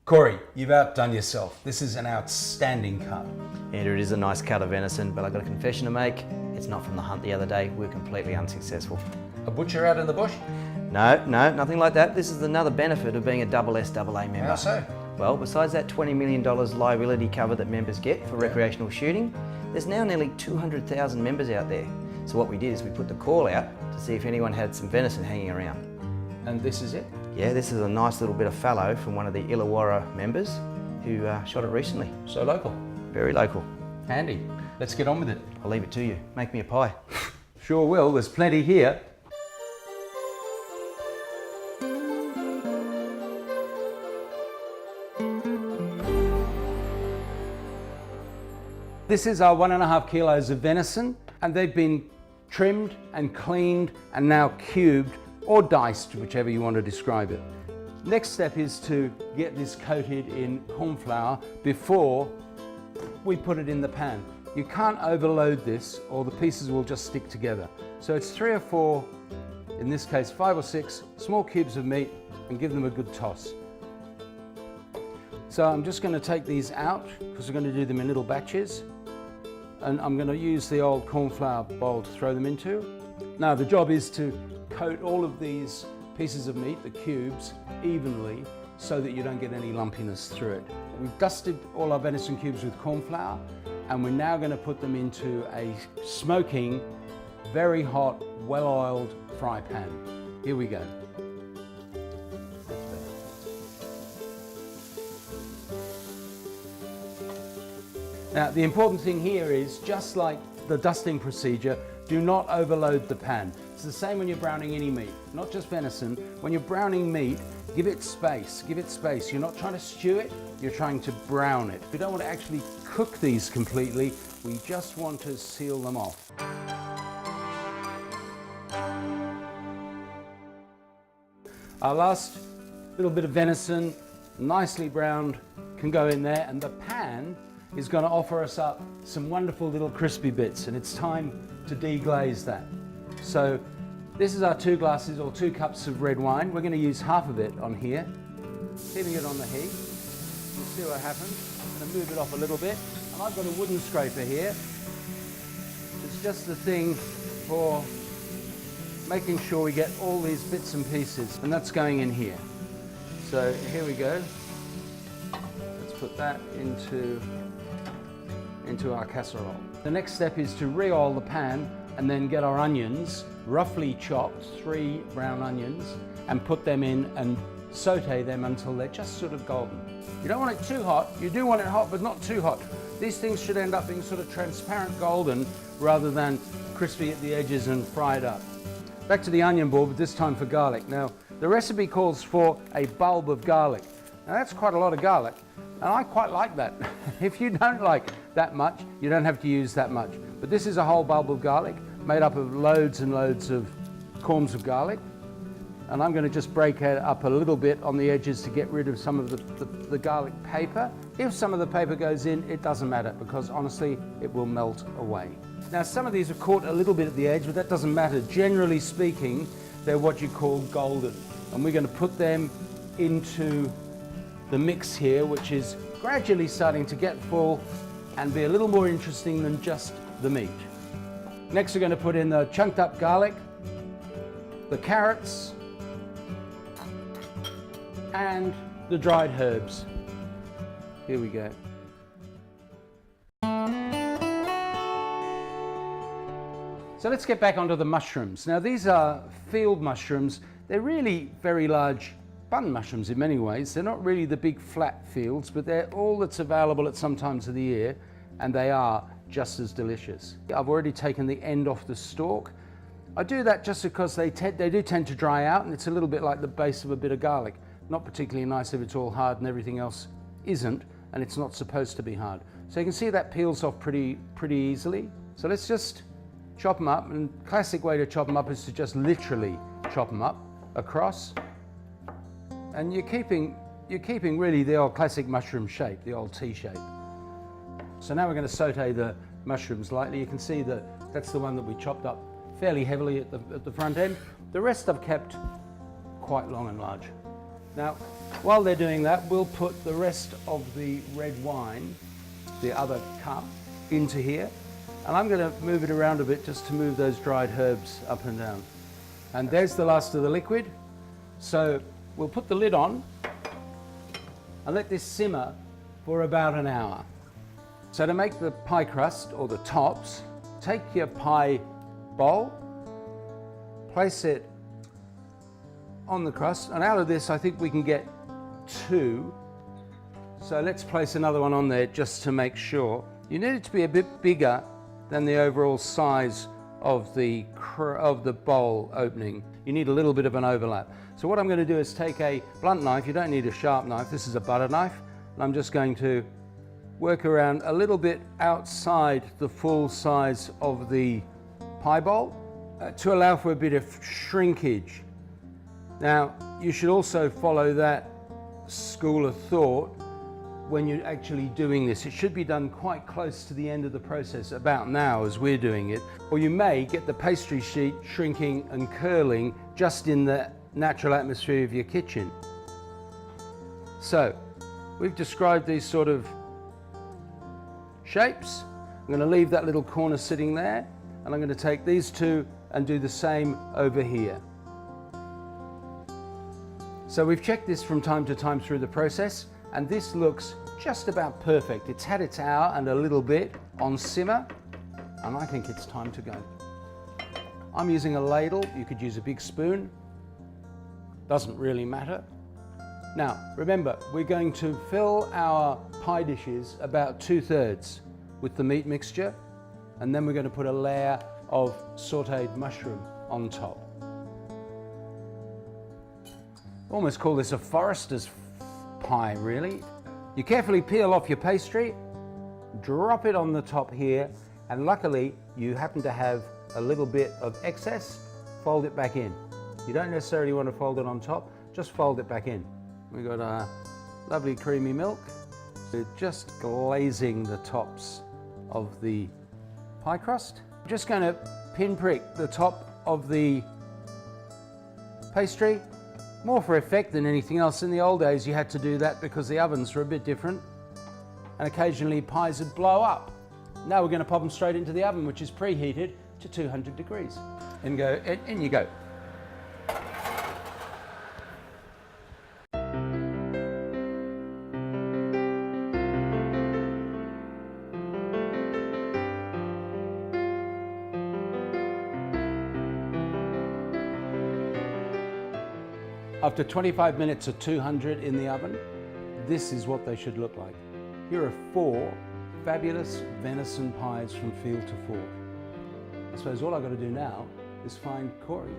Corey, you've outdone yourself. This is an outstanding cut. Andrew, it is a nice cut of venison, but I've got a confession to make. It's not from the hunt the other day. We were completely unsuccessful. A butcher out in the bush? No, nothing like that. This is another benefit of being a SSAA member. How so? Well, besides that $20 million liability cover that members get for recreational shooting, there's now nearly 200,000 members out there. So what we did is we put the call out to see if anyone had some venison hanging around. And this is it? Yeah, this is a nice little bit of fallow from one of the Illawarra members who shot it recently. So local. Very local. Handy. Let's get on with it. I'll leave it to you. Make me a pie. Sure will. There's plenty here. This is our 1.5 kilos of venison, and they've been trimmed and cleaned and now cubed or diced, whichever you want to describe it. Next step is to get this coated in corn flour before we put it in the pan. You can't overload this or the pieces will just stick together. So it's 3 or 4, in this case 5 or 6 small cubes of meat, and give them a good toss. So I'm just going to take these out because we're going to do them in little batches. And I'm going to use the old corn flour bowl to throw them into. Now the job is to coat all of these pieces of meat, the cubes, evenly so that you don't get any lumpiness through it. We've dusted all our venison cubes with corn flour, and we're now going to put them into a smoking, very hot, well-oiled fry pan. Here we go. Now the important thing here is, just like the dusting procedure, do not overload the pan. It's the same when you're browning any meat, not just venison. When you're browning meat, give it space, give it space. You're not trying to stew it, you're trying to brown it. We don't want to actually cook these completely, we just want to seal them off. Our last little bit of venison, nicely browned, can go in there, and the pan is going to offer us up some wonderful little crispy bits, and it's time to deglaze that. So this is our 2 glasses or 2 cups of red wine. We're going to use half of it on here, keeping it on the heat. We'll see what happens. I'm going to move it off a little bit, and I've got a wooden scraper here. It's just the thing for making sure we get all these bits and pieces, and that's going in here. So here we go. Let's put that into our casserole. The next step is to re-oil the pan and then get our onions, roughly chopped, 3 brown onions, and put them in and saute them until they're just sort of golden. You don't want it too hot, you do want it hot but not too hot. These things should end up being sort of transparent golden rather than crispy at the edges and fried up. Back to the onion board, but this time for garlic. Now the recipe calls for a bulb of garlic. Now that's quite a lot of garlic, and I quite like that. If you don't like that much, you don't have to use that much. But this is a whole bulb of garlic made up of loads and loads of corns of garlic. And I'm going to just break it up a little bit on the edges to get rid of some of the garlic paper. If some of the paper goes in, it doesn't matter, because honestly, it will melt away. Now some of these are caught a little bit at the edge, but that doesn't matter. Generally speaking, they're what you call golden. And we're going to put them into the mix here, which is gradually starting to get full and be a little more interesting than just the meat. Next we're going to put in the chunked up garlic, the carrots, and the dried herbs. Here we go. So let's get back onto the mushrooms. Now these are field mushrooms. They're really very large bun mushrooms in many ways. They're not really the big flat fields, but they're all that's available at some times of the year, and they are just as delicious. I've already taken the end off the stalk. I do that just because they do tend to dry out, and it's a little bit like the base of a bit of garlic. Not particularly nice if it's all hard and everything else isn't, and it's not supposed to be hard. So you can see that peels off pretty easily. So let's just chop them up, and classic way to chop them up is to just literally chop them up across. And you're keeping really the old classic mushroom shape, the old T shape. So now we're going to saute the mushrooms lightly. You can see that that's the one that we chopped up fairly heavily at the front end. The rest I've kept quite long and large. Now, While they're doing that, we'll put the rest of the red wine, the other cup, into here. And I'm going to move it around a bit just to move those dried herbs up and down. And there's the last of the liquid. So we'll put the lid on and let this simmer for about an hour. So to make the pie crust, or the tops, take your pie bowl, place it on the crust, and out of this I think we can get 2. So let's place another one on there just to make sure. You need it to be a bit bigger than the overall size of the bowl opening. You need a little bit of an overlap. So what I'm going to do is take a blunt knife. You don't need a sharp knife. This is a butter knife. And I'm just going to work around a little bit outside the full size of the pie bowl to allow for a bit of shrinkage. Now, you should also follow that school of thought when you're actually doing this. It should be done quite close to the end of the process, about now as we're doing it, or you may get the pastry sheet shrinking and curling just in the natural atmosphere of your kitchen. So, we've described these sort of shapes. I'm going to leave that little corner sitting there, and I'm going to take these two and do the same over here. So we've checked this from time to time through the process, and this looks just about perfect. It's had its hour and a little bit on simmer, and I think it's time to go. I'm using a ladle. You could use a big spoon. Doesn't really matter. Now, remember, we're going to fill our pie dishes about 2/3 with the meat mixture, and then we're going to put a layer of sautéed mushroom on top. Almost call this a forester's pie, really. You carefully peel off your pastry, drop it on the top here, and luckily you happen to have a little bit of excess, fold it back in. You don't necessarily want to fold it on top, just fold it back in. We've got our lovely creamy milk. We're just glazing the tops of the pie crust. I'm just going to pinprick the top of the pastry, more for effect than anything else. In the old days you had to do that because the ovens were a bit different, and occasionally pies would blow up. Now we're going to pop them straight into the oven, which is preheated to 200 degrees. And in you go. After 25 minutes at 200 in the oven, this is what they should look like. Here are 4 fabulous venison pies from field to fork. I suppose all I've got to do now is find Corey.